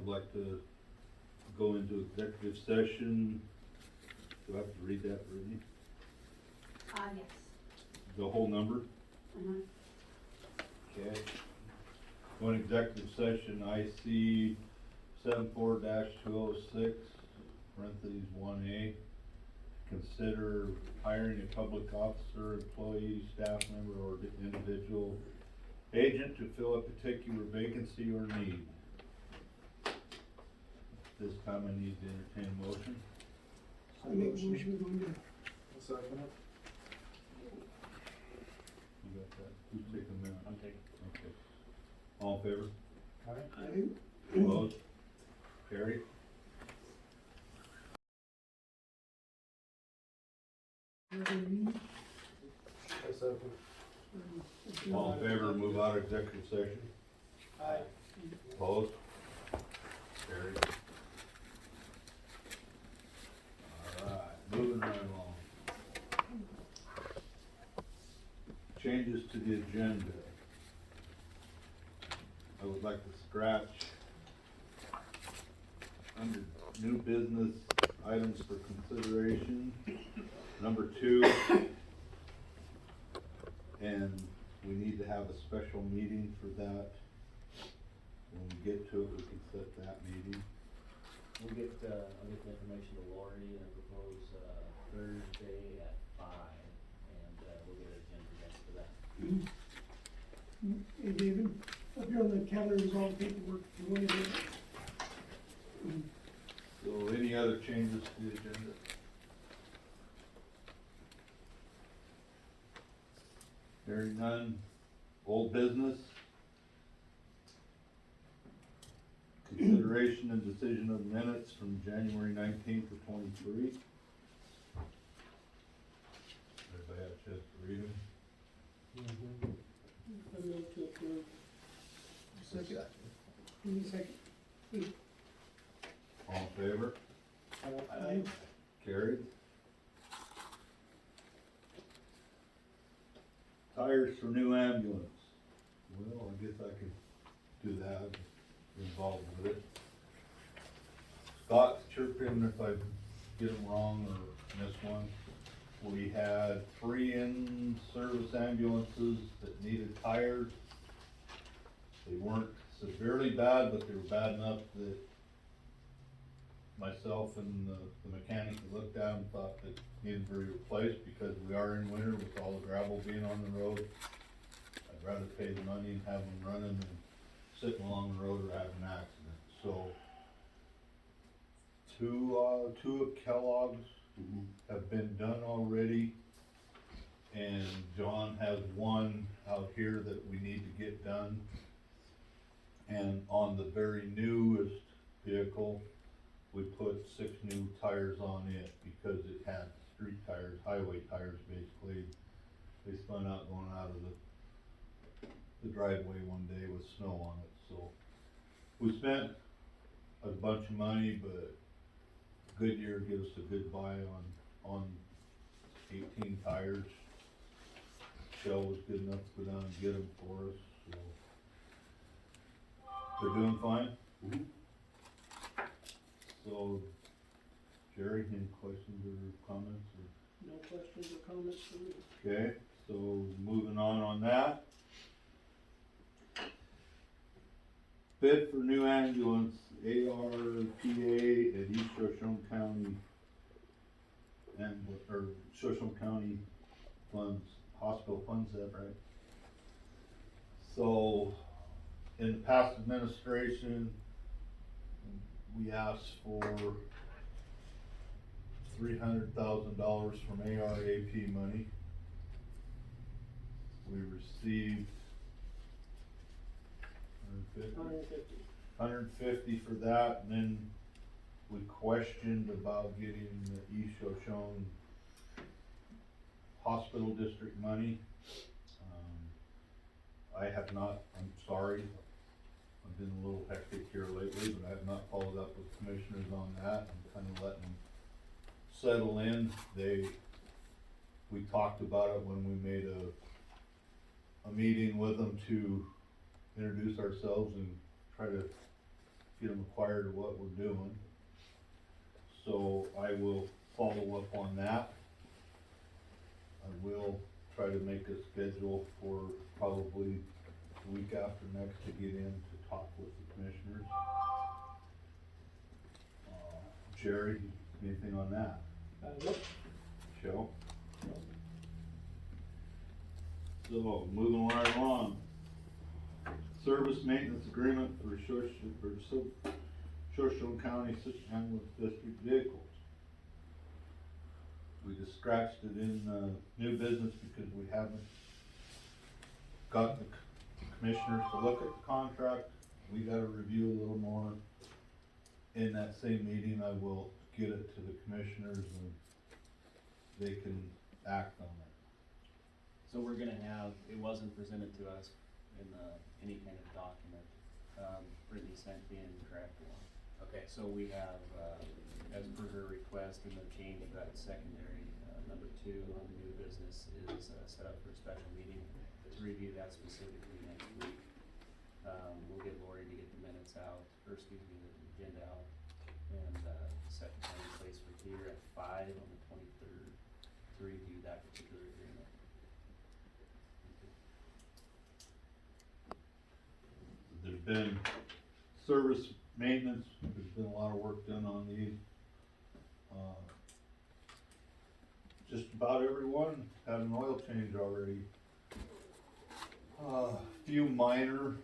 would like to go into executive session. Do I have to read that, Brittany? Yes. The whole number? Okay. Going executive session, IC 74-206, parentheses 1A. Consider hiring a public officer, employee, staff member, or individual agent to fill a particular vacancy or need. This time I need to entertain a motion. I make a motion to go into. Second it. You got that? Who's taking that? I'm taking. Okay. All in favor? I, Opposed? Carried? I second. All in favor, move out of executive session? Aye. Opposed? Carried. Alright, moving right along. Changes to the agenda. I would like to scratch under new business items for consideration, number 2. And we need to have a special meeting for that. When we get to it, we can set that meeting. I'll get the information to Lori and propose, Thursday at 5, and, we'll get an agenda ready for that. Hey David, up here on the calendar is all the paperwork you want to do. So any other changes to the agenda? Hearing none. Old business. Consideration and decision of minutes from January 19th of 23. Everybody had a chance to read them? I move to approve. Second. Give me a second. All in favor? Aye. Carried. Tires for new ambulance. Well, I guess I could do that, involved with it. Scott, chirp in if I get them wrong or miss one. We had 3 in-service ambulances that needed tires. They weren't severely bad, but they were bad enough that myself and the mechanic that looked at them thought they needed to be replaced because we are in winter with all the gravel being on the road. I'd rather pay the money and have them running than sitting along the road or have an accident. So, two of Kellogg's have been done already, and John has one out here that we need to get done. And on the very newest vehicle, we put 6 new tires on it because it had street tires, highway tires basically. They spun out going out of the driveway one day with snow on it, so. We spent a bunch of money, but Goodyear gives us a good buy on 18 tires. Shell was good enough to go down and get them for us, so. They're doing fine? So, Jerry, any questions or comments? No questions or comments for me. Okay, so moving on that. Bid for new ambulance, ARPA at East Shoshone County or Shoshone County funds, hospital funds, is that right? So, in the past administration, we asked for $300,000 from ARAP money. We received 150 for that, and then we questioned about getting the East Shoshone Hospital District money. I have not, I'm sorry, I've been a little hectic here lately, but I have not followed up with commissioners on that. I'm kind of letting them settle in. We talked about it when we made a meeting with them to introduce ourselves and try to get them acquired of what we're doing. So I will follow up on that. I will try to make a schedule for probably the week after next to get in to talk with the commissioners. Jerry, anything on that? Nope. Joe? So, moving right along. Service maintenance agreement for Shoshone County Ambulance District vehicles. We just scratched it in, new business because we haven't got the commissioners to look at the contract. We gotta review a little more. In that same meeting, I will get it to the commissioners and they can act on it. So we're gonna have, it wasn't presented to us in any kind of document, Brittany sent the incorrect one. Okay, so we have, as per her request, and the change of that secondary, number 2 on the new business is, set up for a special meeting to review that specifically next week. We'll get Lori to get the minutes out, or excuse me, the agenda out, and, set the time and place for here at 5 on the 23rd to review that particular agreement. There's been service maintenance, there's been a lot of work done on these. Just about everyone had an oil change already. Few minor,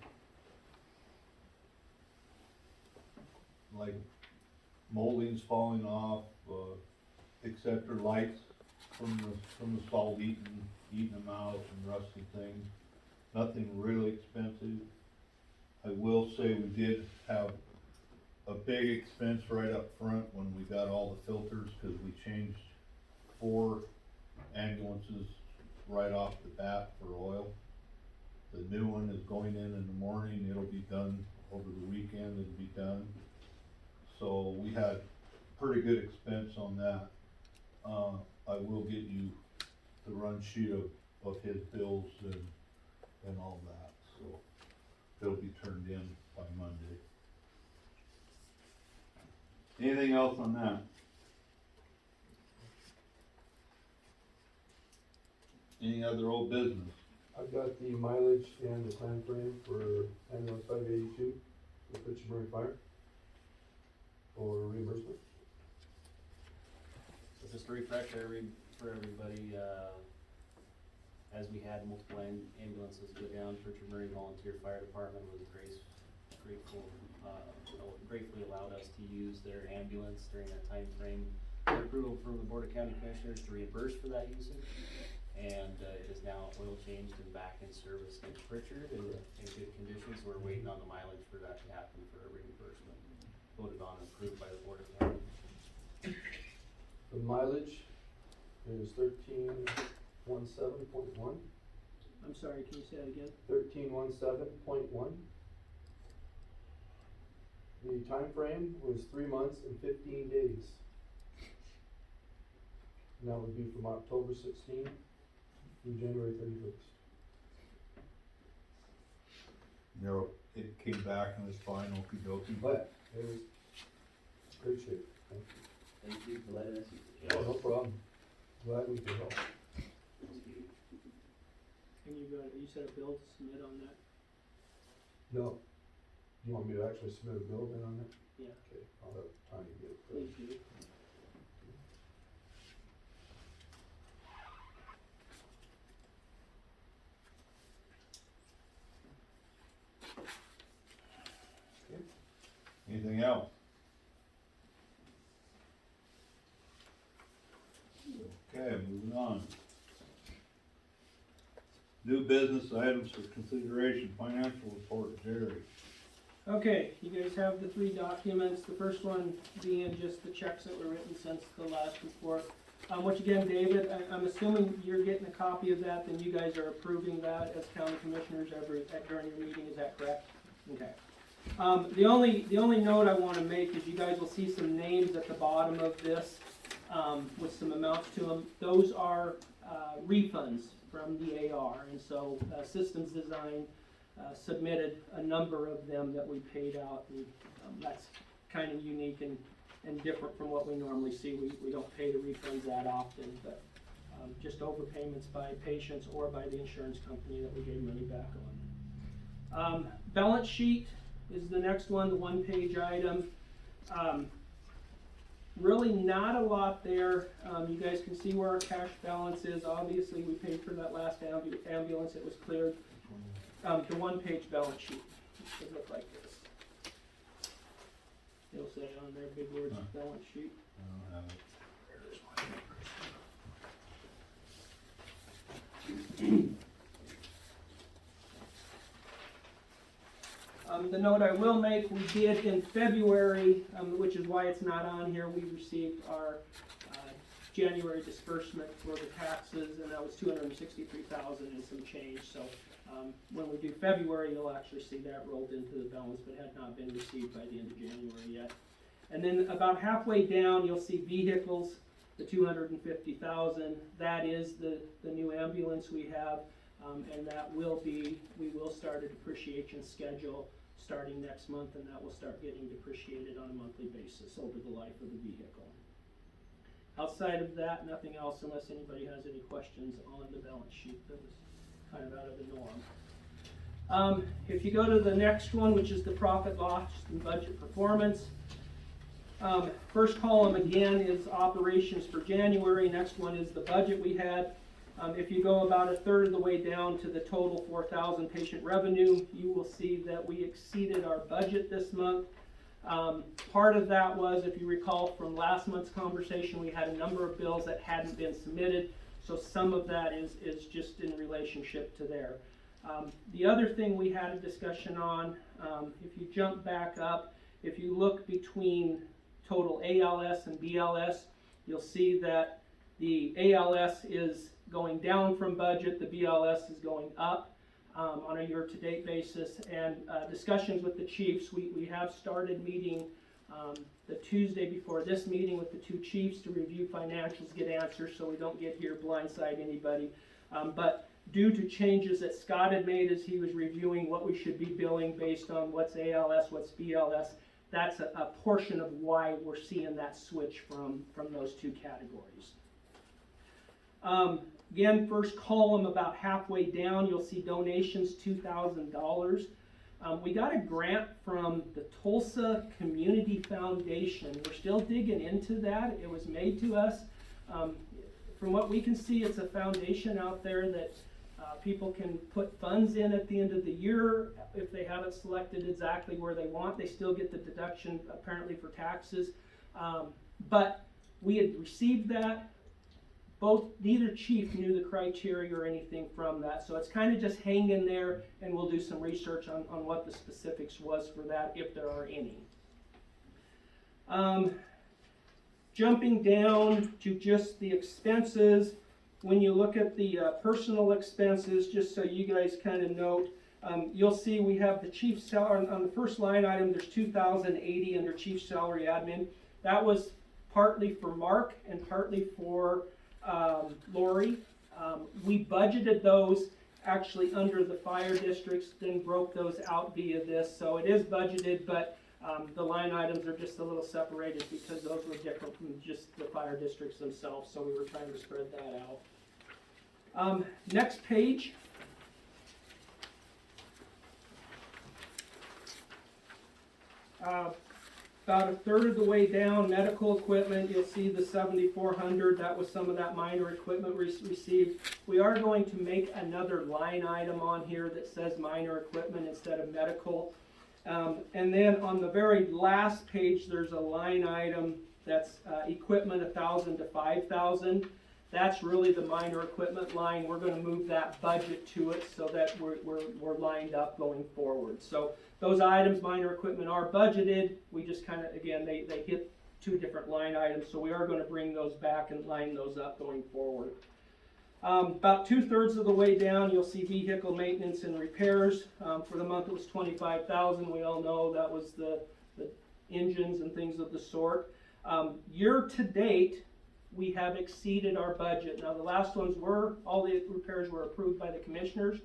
like moldings falling off, etc. lights from the salt eating them out and rusting things. Nothing really expensive. I will say we did have a big expense right up front when we got all the filters, cause we changed 4 ambulances right off the bat for oil. The new one is going in the morning, it'll be done over the weekend, it'll be done. So we had pretty good expense on that. I will get you the run sheet of his bills and all that, so they'll be turned in by Monday. Anything else on that? Any other old business? I've got the mileage and the time frame for ambulance 582 with Fitchburg Fire for reimbursement. So just to refresh for everybody, as we had multiple ambulances go down, Church of Murray Volunteer Fire Department was gratefully allowed us to use their ambulance during that time frame. Approval from the Board of County Commissioners to reimburse for that usage. And it is now oil changed and back in service in Pritchard in good condition, so we're waiting on the mileage for that to happen for a reimbursement. Voted on and approved by the Board of County. The mileage is 1317.1. I'm sorry, can you say that again? 1317.1. The time frame was 3 months and 15 days. And that would be from October 16th through January 31st. You know, it came back and was fine, okey dokey. But it was great shape. Thank you. Thank you for letting us use it. Oh, no problem. Glad we could help. And you said a bill to submit on that? No. You want me to actually submit a bill then on that? Yeah. Okay, I'll have time to get it. Please do. Anything else? Okay, moving on. New business items for consideration, financial report, Jerry. Okay, you guys have the 3 documents, the first one being just the checks that were written since the last report. Which again, David, I'm assuming you're getting a copy of that, then you guys are approving that as county commissioners during your meeting, is that correct? Okay. The only note I wanna make is you guys will see some names at the bottom of this, with some amounts to them. Those are, refunds from the AR, and so, systems design, submitted a number of them that we paid out, and that's kind of unique and different from what we normally see. We don't pay the refunds that often, but just overpayments by patients or by the insurance company that we gave money back on. Balance sheet is the next one, the one-page item. Really not a lot there. You guys can see where our cash balance is. Obviously, we paid for that last ambulance. It was cleared. The one-page balance sheet should look like this. It'll say on there, big words, balance sheet. I don't have it. The note I will make, we did in February, which is why it's not on here, we received our January disbursement for the taxes, and that was $263,000 and some change. So when we do February, you'll actually see that rolled into the balance, but had not been received by the end of January yet. And then about halfway down, you'll see vehicles, the $250,000. That is the new ambulance we have, and that will be, we will start a depreciation schedule starting next month, and that will start getting depreciated on a monthly basis over the life of the vehicle. Outside of that, nothing else, unless anybody has any questions on the balance sheet that was kind of out of the norm. If you go to the next one, which is the profit, loss, and budget performance, first column again is operations for January. Next one is the budget we had. If you go about a third of the way down to the total 4,000 patient revenue, you will see that we exceeded our budget this month. Part of that was, if you recall from last month's conversation, we had a number of bills that hadn't been submitted, so some of that is just in relationship to there. The other thing we had a discussion on, if you jump back up, if you look between total ALS and BLS, you'll see that the ALS is going down from budget, the BLS is going up on a year-to-date basis, and discussions with the chiefs. We have started meeting the Tuesday before this meeting with the two chiefs to review financials, get answers, so we don't get here blindside anybody. But due to changes that Scott had made as he was reviewing what we should be billing based on what's ALS, what's BLS, that's a portion of why we're seeing that switch from those two categories. Again, first column about halfway down, you'll see donations, $2,000. We got a grant from the Tulsa Community Foundation. We're still digging into that. It was made to us. From what we can see, it's a foundation out there that people can put funds in at the end of the year. If they haven't selected exactly where they want, they still get the deduction apparently for taxes. But we had received that. Neither chief knew the criteria or anything from that, so it's kind of just hanging there, and we'll do some research on what the specifics was for that, if there are any. Jumping down to just the expenses, when you look at the personal expenses, just so you guys kind of note, you'll see we have the chief's salary on the first line item. There's $2,080 under chief salary admin. That was partly for Mark and partly for Lori. We budgeted those actually under the fire districts, then broke those out via this. So it is budgeted, but the line items are just a little separated because those were different from just the fire districts themselves. So we were trying to spread that out. Next page. About a third of the way down, medical equipment, you'll see the $7,400. That was some of that minor equipment we received. We are going to make another line item on here that says minor equipment instead of medical. And then on the very last page, there's a line item that's equipment 1,000 to 5,000. That's really the minor equipment line. We're going to move that budget to it so that we're lined up going forward. So those items, minor equipment, are budgeted. We just kind of, again, they hit two different line items, so we are going to bring those back and line those up going forward. About 2/3 of the way down, you'll see vehicle maintenance and repairs. For the month, it was $25,000. We all know that was the engines and things of the sort. Year to date, we have exceeded our budget. Now, the last ones all the repairs were approved by the commissioners.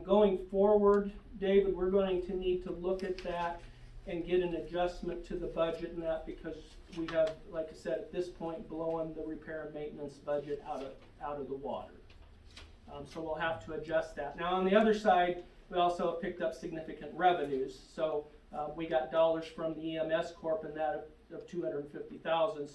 Going forward, David, we're going to need to look at that and get an adjustment to the budget and that, because we have, like I said, at this point, blowing the repair and maintenance budget out of the water. So we'll have to adjust that. Now, on the other side, we also have picked up significant revenues. So we got dollars from the EMS Corp and that of $250,000.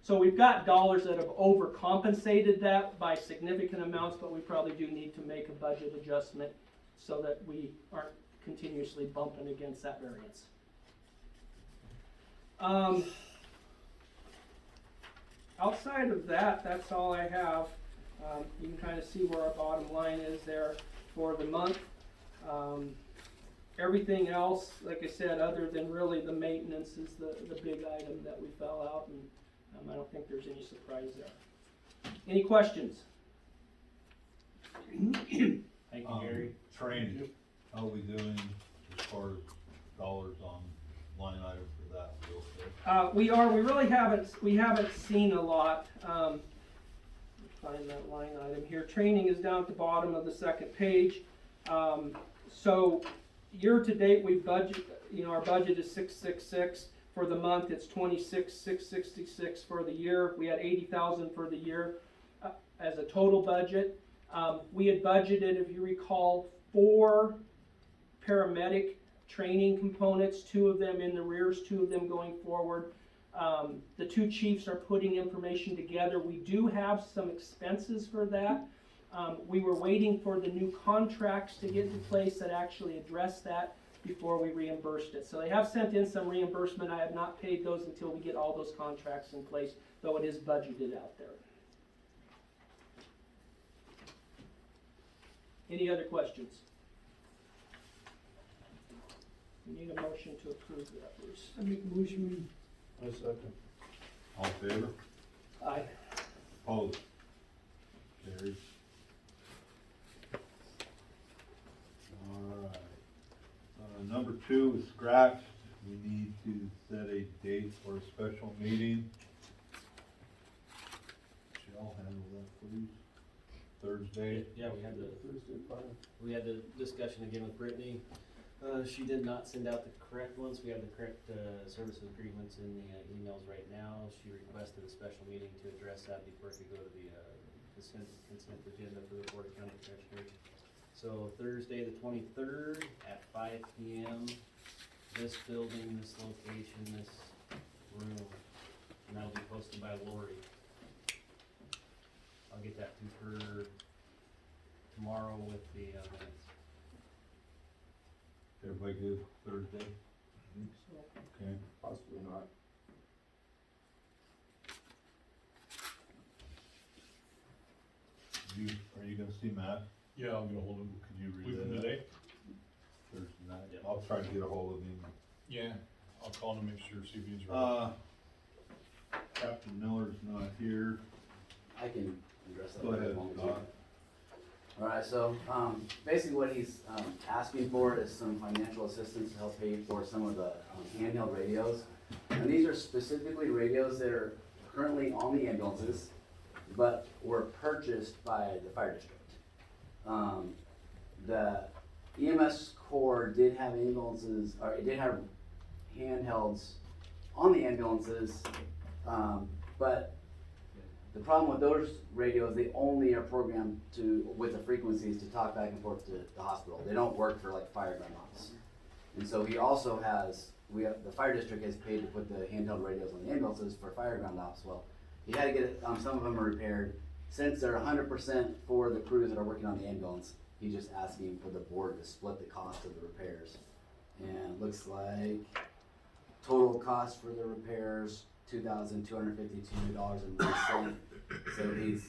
So we've got dollars that have overcompensated that by significant amounts, but we probably do need to make a budget adjustment so that we aren't continuously bumping against that variance. Outside of that, that's all I have. You can kind of see where our bottom line is there for the month. Everything else, like I said, other than really the maintenance is the big item that we fell out, and I don't think there's any surprise there. Any questions? Thank you, Gary. Training, how are we doing as far as dollars on line item for that? We really haven't seen a lot. Find that line item here. Training is down at the bottom of the second page. So year to date, we budget, our budget is 666. For the month, it's 26,666 for the year. We had 80,000 for the year as a total budget. We had budgeted, if you recall, 4 paramedic training components, 2 of them in the rears, 2 of them going forward. The 2 chiefs are putting information together. We do have some expenses for that. We were waiting for the new contracts to get in place that actually address that before we reimbursed it. So they have sent in some reimbursement. I have not paid those until we get all those contracts in place, though it is budgeted out there. Any other questions? We need a motion to approve that, Bruce. I make a motion. I second. All in favor? Aye. Opposed? Carried. Alright. Number 2 is scratched. We need to set a date for a special meeting. Shall handle that, please. Thursday. Yeah, we had the discussion again with Brittany. She did not send out the correct ones. We have the correct services agreements in the emails right now. She requested a special meeting to address that before it could go to the consent agenda for the Board of County Commissioners. So Thursday the 23rd at 5 p.m. This building, this location, this room, and that'll be posted by Lori. I'll get that to her tomorrow with the minutes. Everybody good Thursday? Okay. Possibly not. Are you gonna see Matt Yeah, I'll get a hold of him. Could you Week read from that today? Thursday night? Yep. I'll try to get a hold of him. Yeah, I'll call him and make sure, see if he's right. Captain Miller's not here. I can address that. Go ahead, Doc. Alright, so, basically what he's, asking for is some financial assistance to help pay for some of the handheld radios. And these are specifically radios that are currently on the ambulances, but were purchased by the fire district. The EMS Corps did have ambulances, or it did have handhelds on the ambulances, but the problem with those radios, they only are programmed with the frequencies to talk back and forth to the hospital. They don't work for like fire gun ops. And so he also has, the fire district has paid to put the handheld radios on the ambulances for fire ground ops. Well, he had to get it, some of them are repaired. Since they're 100% for the crews that are working on the ambulance, he's just asking for the board to split the cost of the repairs. And it looks like total cost for the repairs, $2,252.01. So he's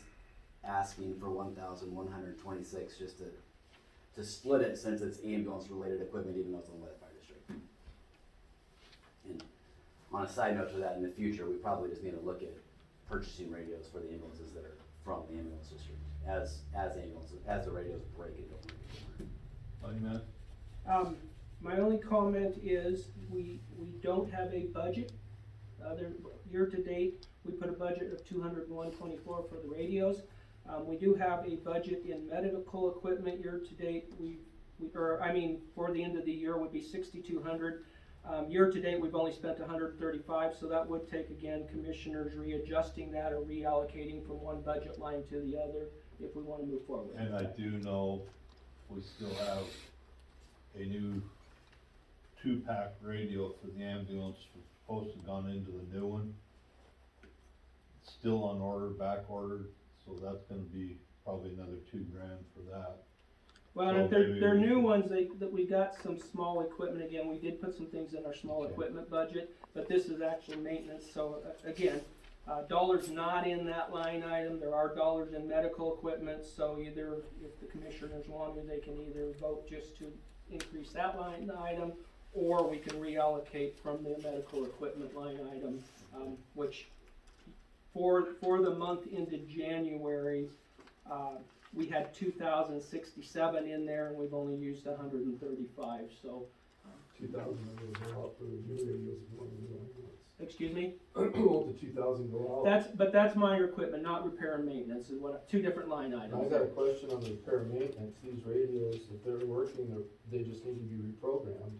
asking for $1,126 just to split it, since it's ambulance related equipment, even though it's owned by the fire district. And on a side note to that, in the future, we probably just need to look at purchasing radios for the ambulances that are from the ambulance district, as the radios break and don't work anymore. My only comment is we don't have a budget. Year to date, we put a budget of $201.24 for the radios. We do have a budget in medical equipment year to date. For the end of the year would be 6,200. Year to date, we've only spent 135, so that would take, again, commissioners readjusting that or reallocating from one budget line to the other if we wanna move forward. And I do know we still have a new 2-pack radio for the ambulance, supposed to have gone into the new one. Still on order, back ordered, so that's gonna be probably another $2,000 for that. Well, So and if they're maybe new we- ones, that we got some small equipment, again, we did put some things in our small Okay. equipment budget, but this is actual maintenance, so, again, dollars not in that line item, there are dollars in medical equipment, so either, if the commissioners want to, they can either vote just to increase that line item, or we can reallocate from the medical equipment line item, which, for the month into January, we had 2,067 in there, and we've only used 135, so, 2,000 will go out for the new radios if you want to do ambulance. excuse me? Won't the 2,000 go out? But that's minor equipment, not repair and maintenance, is two different line I items. got a question on the repair and maintenance. These radios, if they're working, they just need to be reprogrammed.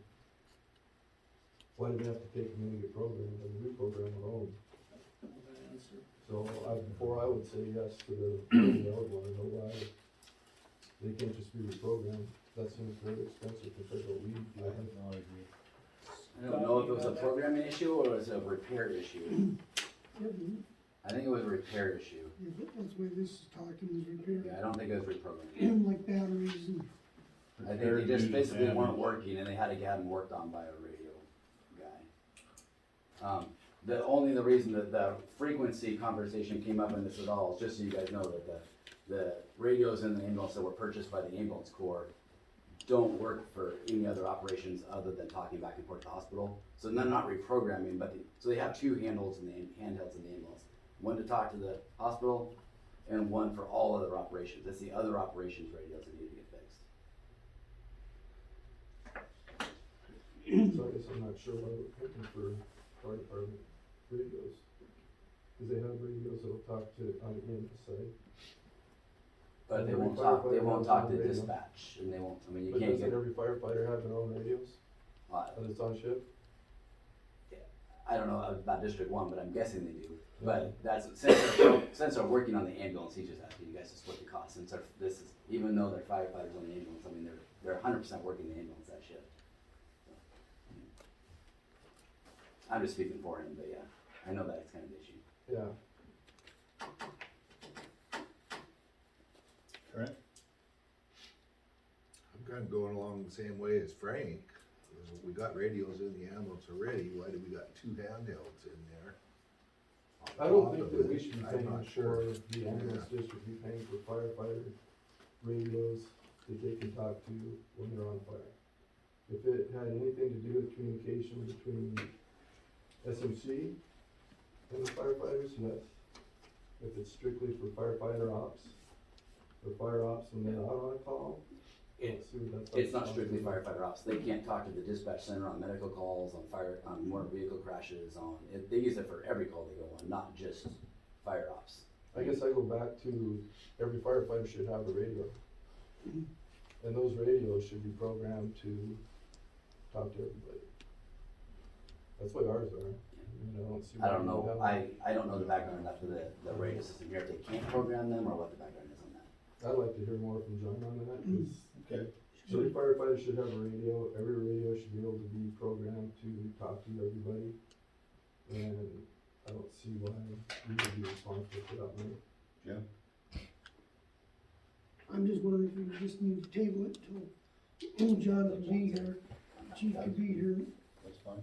Why do we have to take them in and get programmed and reprogram our own? So before I would say yes to the radio, I would wanna know why they can't just be reprogrammed. That seems very expensive compared to what we I do. have no idea. I don't know if it was a programming issue or it was a repair issue. I think it was a repair issue. That's the way this is talking, is Yeah, repair, I don't think it was reprogramming. like batteries and, I think Repair they just due to basically weren't damage. working and they had to get them worked on by a radio guy. The reason that the frequency conversation came up in this at all is just so you guys know that the radios in the ambulance that were purchased by the ambulance corps don't work for any other operations other than talking back and forth to the hospital. So they're not reprogramming, so they have two handhelds in the ambulance. One to talk to the hospital and one for all other operations. It's the other operations radios that need to get fixed. So I guess I'm not sure why we're picking for fire department radios. Cause they have radios that'll talk to, on the EMS side. But they Every won't talk firefighter to has a radio. dispatch, and they won't, I mean, you But can't doesn't get, every firefighter have their own radios uh, that it's on shift? I don't know about District One, but I'm guessing they do. Yeah. But that's, since they're working on the ambulance, he's just asking you guys to split the cost, since even though they're firefighters on the ambulance, I mean, they're 100% working the ambulance that shift. So, I'm just speaking for him, but yeah, I know that it's kind of an issue. Yeah. Trent? I'm kind of going along the same way as Frank. We got radios in the ambulance already, why do we got two handhelds in there? I don't On think top that of we it, should be I'm paying not for sure. the ambulance district be paying for firefighter radios that they can talk to when they're on fire. If it had anything to do with communication between SMC and the firefighters, yes. If it's strictly for firefighter ops, or fire ops when they're out on a call, let's see what that's. It's not strictly firefighter ops. They can't talk to the dispatch center on medical calls, on motor vehicle crashes, they use it for every call they go on, not just fire ops. I guess I go back to every firefighter should have a radio. And those radios should be programmed to talk to everybody. That's what ours are. I don't see. I why don't we know, have- I don't know the background enough of the radio system here, if they can't program them or what the background is on that. I'd like to hear more from John on that, cause Okay. every firefighter should have a radio, every radio should be able to be programmed to talk to everybody. And I don't see why we would be responsible for that money. Jim? I'm just wondering if we just need to table it till John can be here, Chief can be here, That's fine.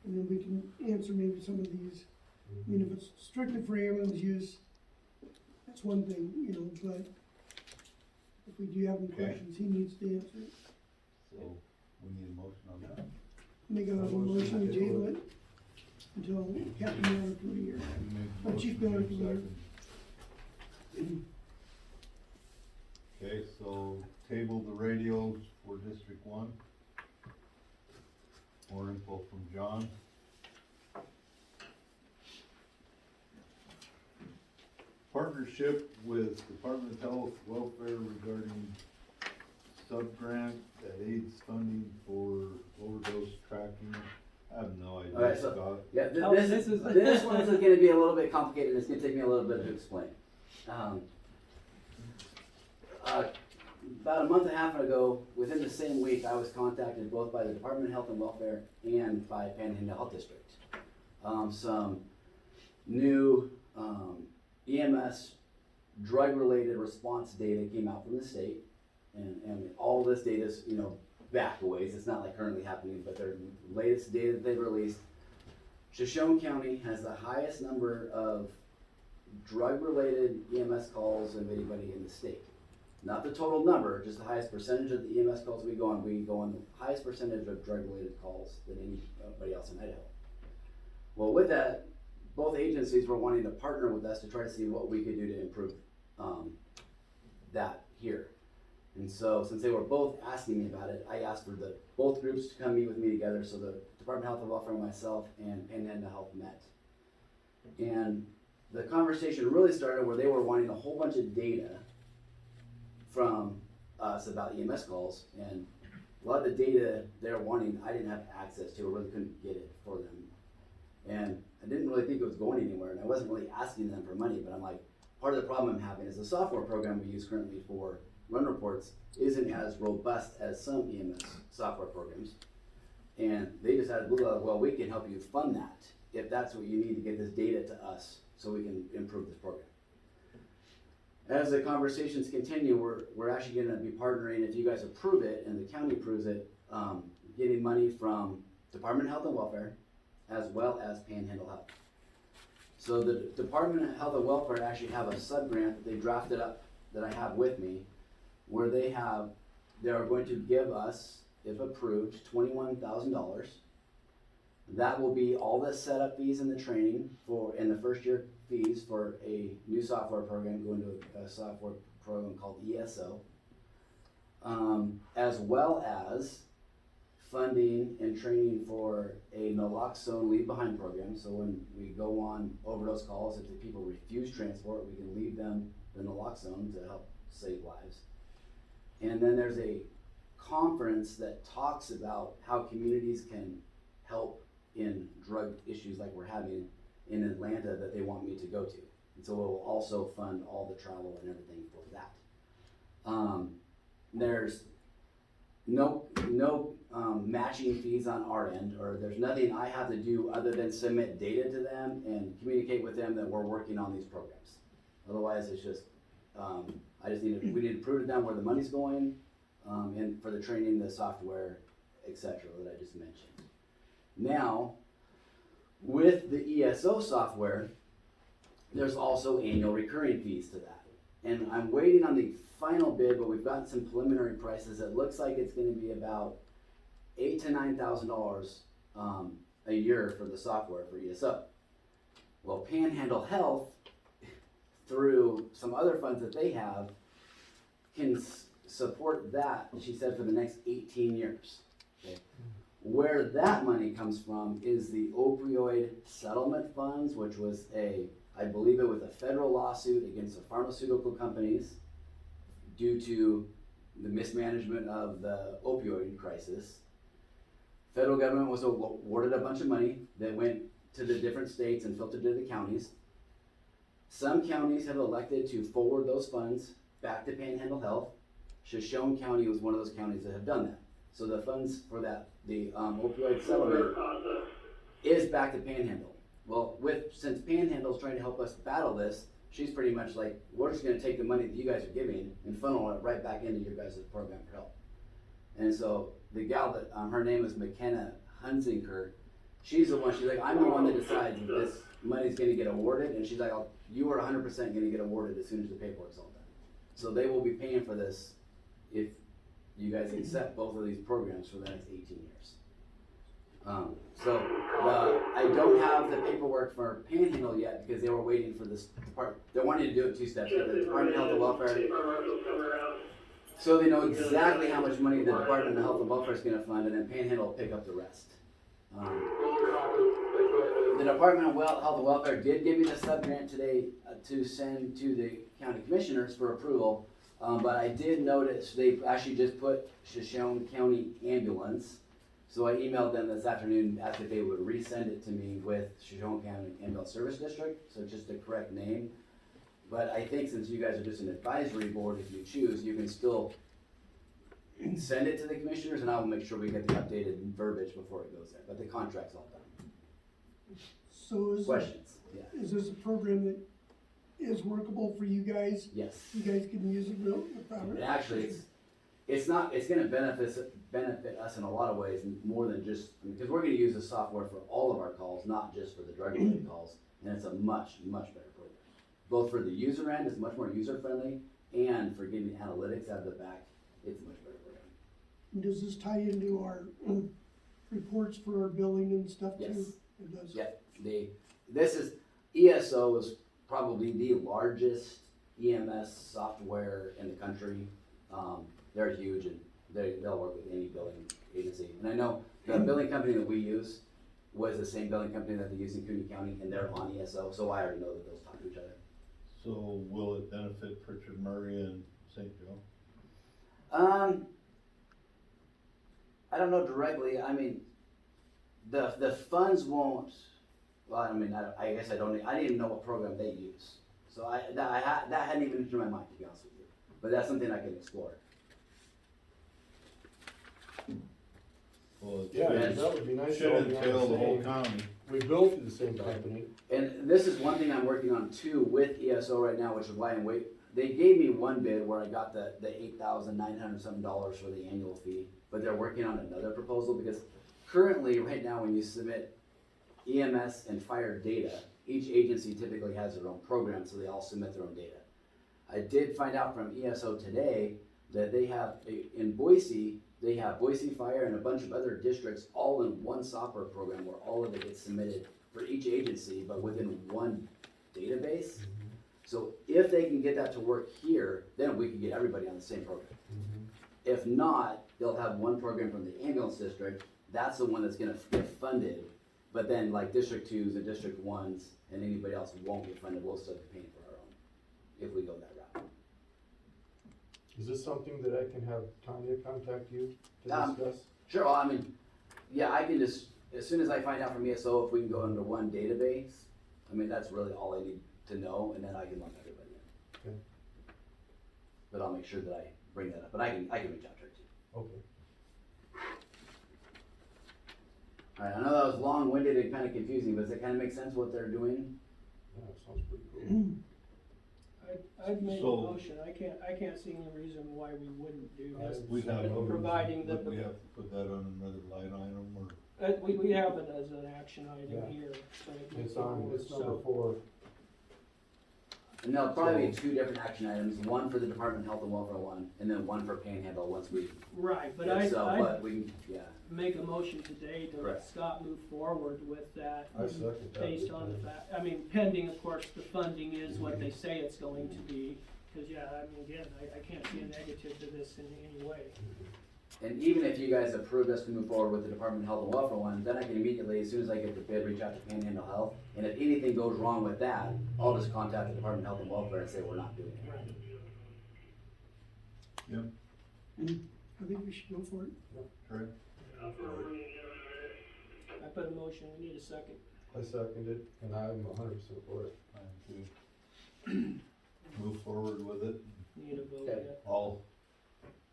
and then we can answer maybe some of these. I mean, if it's strictly for ambulance use, that's one thing, but if we do have any Okay. questions, he needs to answer it. So, we need a motion on that. Make a motion to table it until Captain Miller can be here. You made the Oh, Chief motion, Miller Jim can hear. second. Okay, so table the radios for District One. More info from John. Partner partnership with Department of Health Welfare regarding sub-grant that aids funding for overdose tracking. I have no idea, Alright, so- Scott. Yeah, Oh, this this is- this one's gonna be a little bit complicated, it's gonna take me a little bit to explain. About a month and a half ago, within the same week, I was contacted both by the Department of Health and Welfare and by Panhandle Health District. Some new, EMS drug-related response data came out from the state. And all this data is, back a ways, it's not like currently happening, but their latest data that they've released. Shoshone County has the highest number of drug-related EMS calls of anybody in the state. Not the total number, just the highest percentage of the EMS calls we go on the highest percentage of drug-related calls than anybody else in Idaho. Well, with that, both agencies were wanting to partner with us to try to see what we could do to improve that here. And so, since they were both asking me about it, I asked for both groups to come meet with me together, so the Department of Health and Welfare and myself and Panhandle Health met. And the conversation really started where they were wanting a whole bunch of data from us about EMS calls, and a lot of the data they're wanting, I didn't have access to, or really couldn't get it for them. And I didn't really think it was going anywhere, and I wasn't really asking them for money, but I'm like, part of the problem I'm having is the software program we use currently for run reports isn't as robust as some EMS software programs. And they decided, well, we can help you fund that if that's what you need to get this data to us so we can improve this program. As the conversations continue, we're actually gonna be partnering, if you guys approve it and the county approves it, getting money from Department of Health and Welfare as well as Panhandle Health. So the Department of Health and Welfare actually have a sub-grant that they drafted up that I have with me, where they are going to give us, if approved, $21,000. That will be all the setup fees and the training and the first year fees for a new software program, going to a software program called ESO, as well as funding and training for a naloxone leave behind program. So when we go on overdose calls, if the people refuse transport, we can leave them the naloxone to help save lives. And then there's a conference that talks about how communities can help in drug issues like we're having in Atlanta that they want me to go to. And so we'll also fund all the travel and everything for that. There's no matching fees on our end, or there's nothing I have to do other than submit data to them and communicate with them that we're working on these programs. Otherwise, it's just, we need to prove to them where the money's going, and for the training, the software, etc. that I just mentioned. Now, with the ESO software, there's also annual recurring fees to that. And I'm waiting on the final bid, but we've gotten some preliminary prices. It looks like it's gonna be about $8,000 to $9,000 a year for the software for ESO. Well, Panhandle Health, through some other funds that they have, can support that, she said, for the next 18 years. Okay. Where that money comes from is the opioid settlement funds, which was I believe it was a federal lawsuit against the pharmaceutical companies due to the mismanagement of the opioid crisis. Federal government was awarded a bunch of money that went to the different states and filtered to the counties. Some counties have elected to forward those funds back to Panhandle Health. Shoshone County was one of those counties that have done that. So the funds for that, the opioid settlement, is back to Panhandle. Well, since Panhandle's trying to help us battle this, she's pretty much like, we're just gonna take the money that you guys are giving and funnel it right back into your guys' program for help. And so the gal that, her name is McKenna Hunziker, she's like, I'm the one that decides if this money's gonna get awarded, and she's like, you are 100% gonna get awarded as soon as the paperwork's all done. So they will be paying for this if you guys accept both of these programs for the next 18 years. I don't have the paperwork for Panhandle yet because they were waiting for this part. They're wanting to do it 2 steps. The Department of Health and Welfare, so they know exactly how much money the Department of Health and Welfare is going to fund, and then Panhandle will pick up the rest. the Department of Health and Welfare did give me the sub-grant today to send to the county commissioners for approval. But I did notice they actually just put Shoshone County Ambulance. So I emailed them this afternoon, asked if they would resend it to me with Shoshone County Ambulance Service District, so just the correct name. But I think since you guys are just an advisory board, if you choose, you can still send it to the commissioners, and I will make sure we get the updated verbiage before it goes there, but the contract's all done. So Questions? Yeah, is this a program that is workable for you guys? yes. You guys can use it real, without And it? actually, it's gonna benefit us in a lot of ways, more than just, because we're gonna use the software for all of our calls, not just for the drug-related calls, and it's a much, much better program. Both for the user end, it's much more user-friendly, and for getting analytics out of the back, it's a much better program. And does this tie into our reports for our billing and stuff too? Yes. It does? Yep, ESO is probably the largest EMS software in the country. They're huge, and they'll work with any billing agency. And I know the billing company that we use was the same billing company that they use in Cooney County, and they're on ESO, so I already know that those talk to each other. So will it benefit Pritchard Murray and St. Joe? I don't know directly, I mean, the funds won't, well, I mean, I guess I didn't even know what program they use. So that hadn't even entered my mind, to be honest with you, but that's something I can explore. Well, it Yeah, should- that would be nice. should to all be on entail the whole same- county. We built through the same company. And this is one thing I'm working on too with ESO right now, which is why I'm they gave me one bid where I got the $8,900 something for the annual fee, but they're working on another proposal because currently, right now, when you submit EMS and fire data, each agency typically has their own program, so they all submit their own data. I did find out from ESO today that they have, in Boise, they have Boise Fire and a bunch of other districts all in one software program where all of it gets submitted for each agency, but within one database. So if they can get that to work here, then we can get everybody on the same program. If not, they'll have one program from the ambulance district, that's the one that's gonna get funded, but then like District 2s and District 1s and anybody else won't get funded, we'll still be paying for our own, if we go that route. Is this something that I can have Tanya contact you to Um, discuss? Sure, well, I mean, yeah, I can just, as soon as I find out from ESO if we can go into one database, I mean, that's really all I need to know, and then I can lump everybody in. Okay. But I'll make sure that I bring that up, but I can reach out to her too. Okay. Alright, I know that was long-winded and kinda confusing, but does it kinda make sense what they're doing? Yeah, sounds pretty cool. I'd make a So- motion, I can't see any reason why we wouldn't do this. We have, Providing that would we have to put that on another line item, or? We have it as an action item Yeah. here, so. it can It's go on, forward, it's so- number 4. And there'll probably be two different action items, one for the Department of Health and Welfare one, and then one for Panhandle once we, Right, but but we can, yeah. make a motion today to let Correct. Scott move forward with that. I second that. Based on the fact, I mean, pending, of course, the funding is what they say it's going to be, cause yeah, I mean, again, I can't see a negative to this in any way. And even if you guys approve us to move forward with the Department of Health and Welfare one, then I can immediately, as soon as I get the bid, reach out to Panhandle Health. And if anything goes wrong with that, I'll just contact the Department of Health and Welfare and say we're not doing it. I think we should go for it. Correct. I put a motion, we need a second. I second it, and I'm 100% for it. Move forward with it. Need a vote Okay. yet? I'll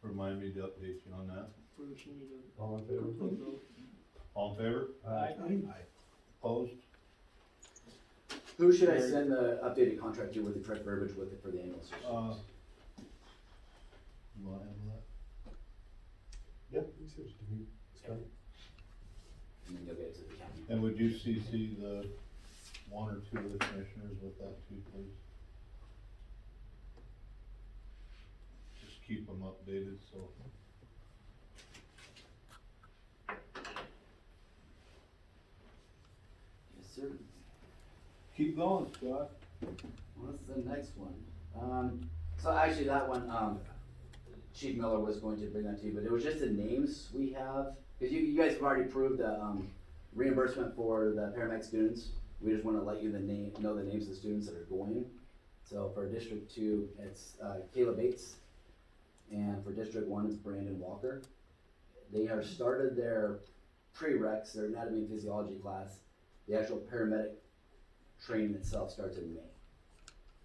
remind me to update you on that. Bruce, you need a All in favor? complete vote. All in favor? Aye. Opposed? Who should I send the updated contract to with the correct verbiage with it for the ambulance? You wanna handle that? Yeah, you said it to me. It's fine. And then you'll get it to the county. And would you CC the one or two of the commissioners with that too, please? Just keep them updated, so. Yes, sir. Keep going, Scott. What's the next one? So actually that one, Chief Miller was going to bring that to you, but it was just the names we have, cause you guys have already approved reimbursement for the paramedic students. We just wanna let you know the names of the students that are going. So for District 2, it's Caleb Bates, and for District 1, it's Brandon Walker. They are started their prereqs, their anatomy and physiology class. The actual paramedic training itself starts in May.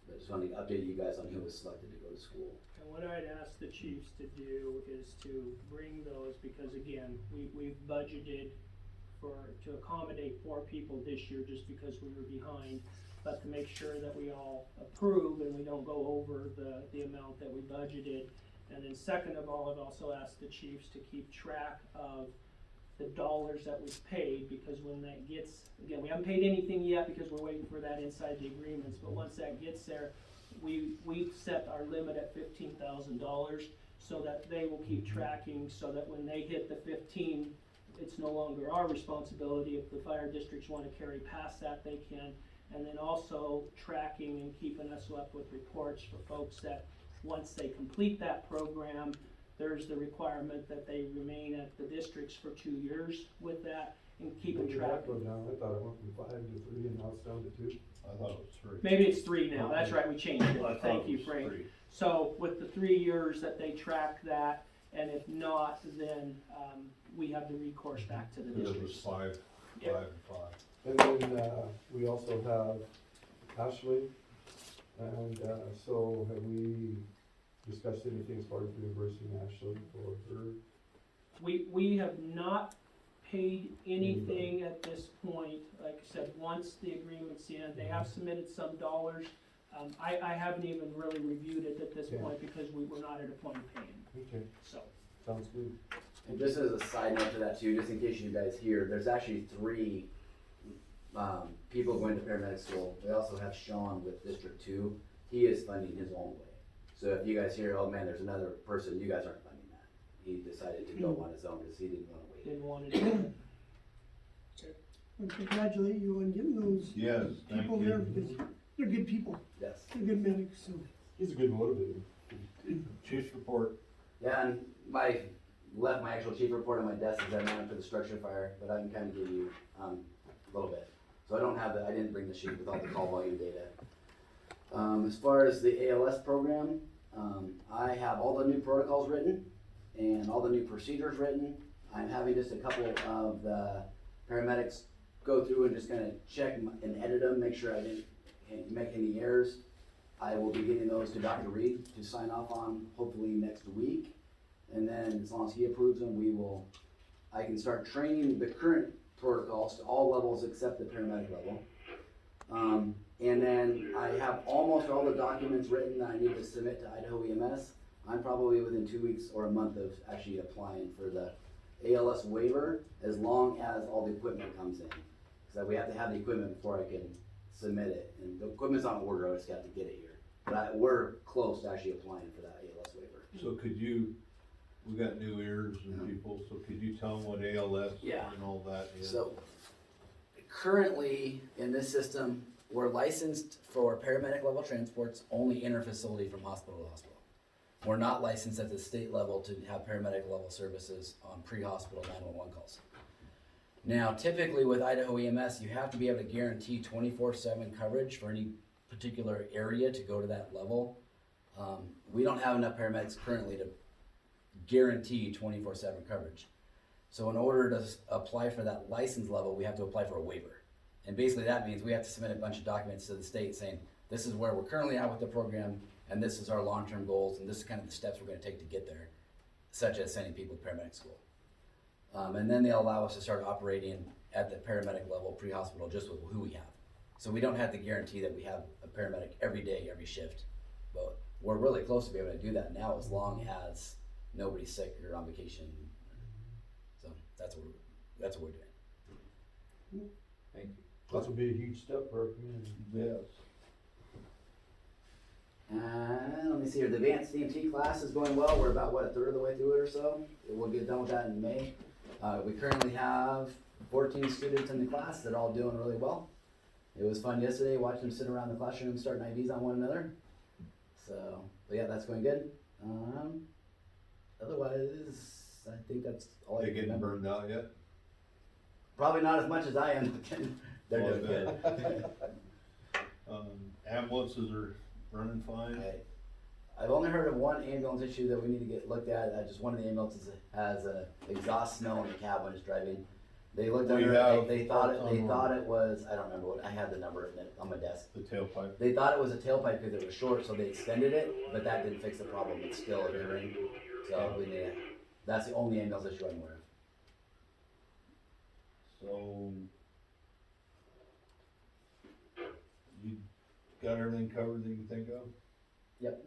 But I just wanted to update you guys on who was selected to go to school. And what I'd ask the chiefs to do is to bring those, because again, we've budgeted to accommodate 4 people this year just because we were behind, but to make sure that we all approve and we don't go over the amount that we budgeted. And then second of all, I've also asked the chiefs to keep track of the dollars that we've paid, because when that gets, again, we haven't paid anything yet because we're waiting for that inside the agreements, but once that gets there, we've set our limit at $15,000 so that they will keep tracking, so that when they hit the 15, it's no longer our responsibility. If the fire districts want to carry past that, they can. And then also tracking and keeping us up with reports for folks that once they complete that program, there's the requirement that they remain at the districts for 2 years with that and keeping When did track. that go down? I thought it went from 5 to 3 and now it's down to 2. I thought it was 3. Maybe it's 3 now, that's right, we changed I it, thought thank it you, was Frank. 3. So with the 3 years that they track that, and if not, then, we have the recourse back to the It was districts. 5, Yeah. 5 and 5. And then, we also have Ashley, and, so have we discussed anything as far as reimbursing Ashley for her? We have not paid anything at this point. Like I said, once the agreement's in, they have submitted some dollars. I haven't even really reviewed it at this Yeah. point because we were not at a point of paying, Okay, so. sounds good. And just as a side note to that too, just in case you guys hear, there's actually 3 people going to paramedic school. We also have Sean with District 2. He is funding his own way. So if you guys hear, oh man, there's another person, you guys aren't funding that. He decided to go on his own because he didn't wanna wait. Didn't want to do it. I congratulate you on getting those Yes, thank people there, you. because they're good people, Yes. they're good medics, so. He's a good motivator. Chief's report. Yeah, and left my actual chief report on my desk as I ran for the structure fire, but I can kind of give you, a little bit. So I didn't bring the sheet with all the call volume data. As far as the ALS program, I have all the new protocols written and all the new procedures written. I'm having just a couple of the paramedics go through and just kind of check and edit them, make sure I didn't make any errors. I will be getting those to Dr. Reed to sign off on hopefully next week. And then as long as he approves them, I can start training the current protocols to all levels except the paramedic level. And then I have almost all the documents written that I need to submit to Idaho EMS. I'm probably within 2 weeks or a month of actually applying for the ALS waiver, as long as all the equipment comes in. Because we have to have the equipment before I can submit it. And the equipment's on order, I just got to get it here. But we're close to actually applying for that ALS waiver. So we got new ears and people, so could you tell them what ALS Yeah. and all that is? So, currently, in this system, we're licensed for paramedic level transports only inter-facility from hospital to hospital. We're not licensed at the state level to have paramedic level services on pre-hospital 911 calls. Now, typically with Idaho EMS, you have to be able to guarantee 24/7 coverage for any particular area to go to that level. We don't have enough paramedics currently to guarantee 24/7 coverage. So in order to apply for that license level, we have to apply for a waiver. And basically that means we have to submit a bunch of documents to the state saying, this is where we're currently at with the program, and this is our long-term goals, and this is kind of the steps we're gonna take to get there, such as sending people to paramedic school. And then they'll allow us to start operating at the paramedic level pre-hospital just with who we have. So we don't have to guarantee that we have a paramedic every day, every shift. But we're really close to be able to do that now, as long as nobody's sick or on vacation. So that's what we're doing. Thank you. This will be a huge step for our community. Yes. Let me see here, the advanced EMT class is going well. We're about, a third of the way through it or so. We'll get done with that in May. We currently have 14 students in the class that are all doing really well. It was fun yesterday watching them sit around the classroom starting IVs on one another. So, but yeah, that's going good. Otherwise, I think that's all I They can getting remember. burned out yet? Probably not as much as I am. They're Well, doing good. Ambulances are running fine. I've only heard of one ambulance issue that we need to get looked at. Just one of the ambulances has a exhaust smell in the cab when it's driving. They looked We under it. have They thought parts it. on They thought it was. I don't remember what. I had the number on my desk. The tailpipe. They thought it was a tailpipe because it was short, so they extended it, but that didn't fix the problem. It's still occurring. So we need. That's the only ambulance issue I'm aware of. So, you got everything covered that you can think of? Yep.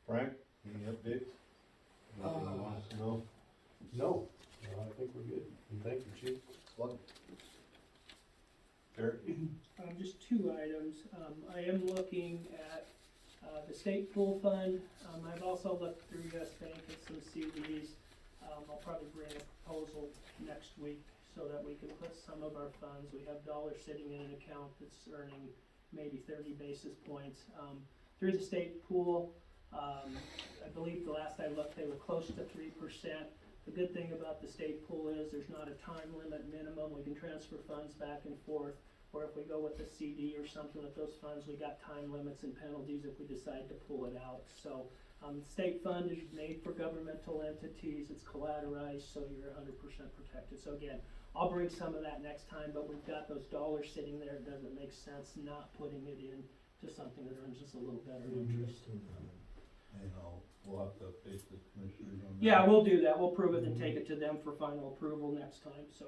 Frank, any updates? Anything you want us to know? No, I think we're good, and thank you, chief. Welcome. Eric? Just two items. I am looking at, the state pool fund. I've also looked through US Bank at some CDs. I'll probably bring a proposal next week so that we can put some of our funds. We have dollars sitting in an account that's earning maybe 30 basis points. Through the state pool, I believe the last I looked, they were close to 3%. The good thing about the state pool is there's not a time limit minimum. We can transfer funds back and forth. Or if we go with a CD or something with those funds, we got time limits and penalties if we decide to pull it out. So state fund is made for governmental entities. It's collateralized, so you're 100% protected. So again, I'll bring some of that next time, but we've got those dollars sitting there. It doesn't make sense not putting it in to something that earns us a little better interest. And we'll have to update the commissioners on that. Yeah, we'll do that. We'll prove it and take it to them for final approval next time, so.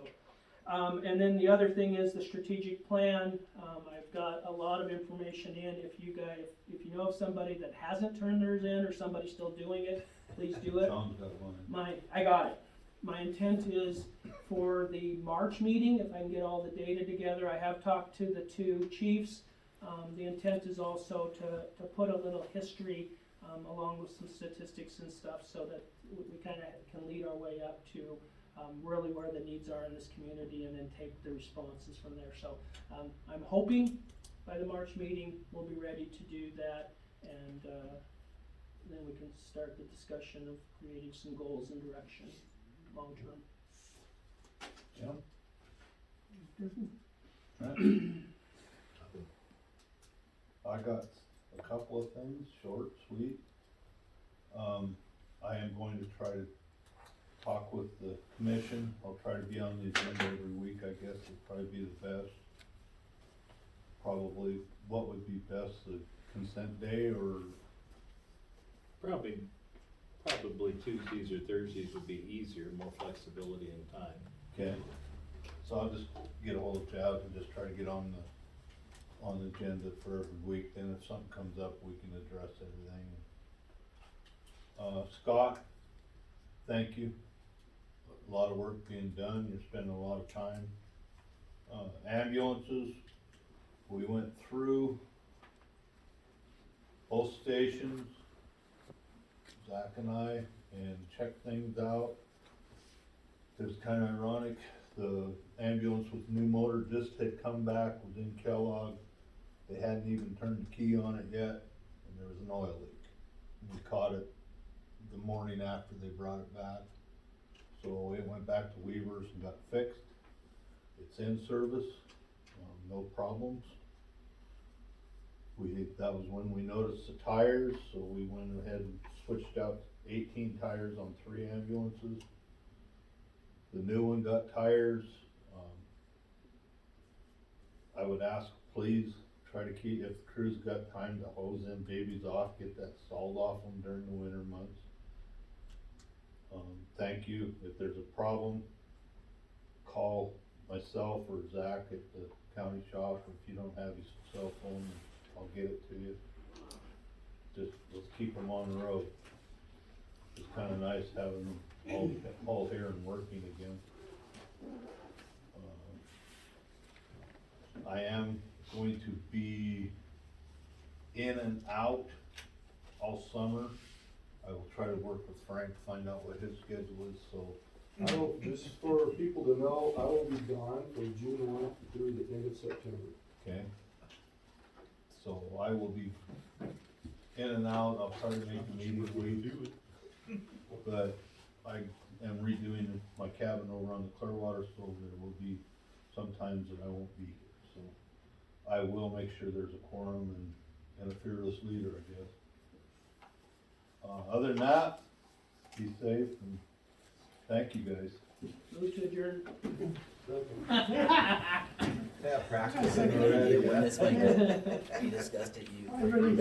And then the other thing is the strategic plan. I've got a lot of information in. If you know of somebody that hasn't turned theirs in or somebody's still doing it, please do it. John's got one. I got it. My intent is for the March meeting, if I can get all the data together. I have talked to the two chiefs. The intent is also to put a little history along with some statistics and stuff so that we kind of can lead our way up to really where the needs are in this community and then take the responses from there. So I'm hoping by the March meeting we'll be ready to do that, and then we can start the discussion of creating some goals and direction long term. I got a couple of things, short, sweet. I am going to try to talk with the commission. I'll try to be on the agenda every week, I guess would probably be the best. Probably, what would be best, the consent day or? Probably Tuesdays or Thursdays would be easier, more flexibility in time. Okay, so I'll just get a hold of Chad and just try to get on the agenda for every week, then if something comes up, we can address everything. Scott, thank you. A lot of work being done, you're spending a lot of time. Ambulances, we went through both stations, Zach and I, and checked things out. It was kind of ironic, the ambulance with new motor just had come back, was in Kellogg. They hadn't even turned the key on it yet, and there was an oil leak. And we caught it the morning after they brought it back. So it went back to Weaver's and got fixed. It's in service, no problems. That was when we noticed the tires, so we went ahead and switched out 18 tires on 3 ambulances. The new one got tires. I would ask, please, try to keep, if the crew's got time to hose them babies off, get that salt off them during the winter months. Thank you. If there's a problem, call myself or Zach at the county shop. If you don't have his cell phone, I'll get it to you. Just, let's keep them on the road. It's kinda nice having them all here and working again. I am going to be in and out all summer. I will try to work with Frank, find out what his schedule is, so. I will, just for people to know, I will be gone from June 1 through the end of September. Okay. So I will be in and out, I'll try to make a meeting week, but I am redoing my cabin over on the Clearwater, so there will be sometimes that I won't be here, so I will make sure there's a quorum and a fearless leader, I guess. Other than that, be safe and thank you guys. Move to adjourn. Yeah, practicing Second. already, When yeah. this might be discussed at you. I really-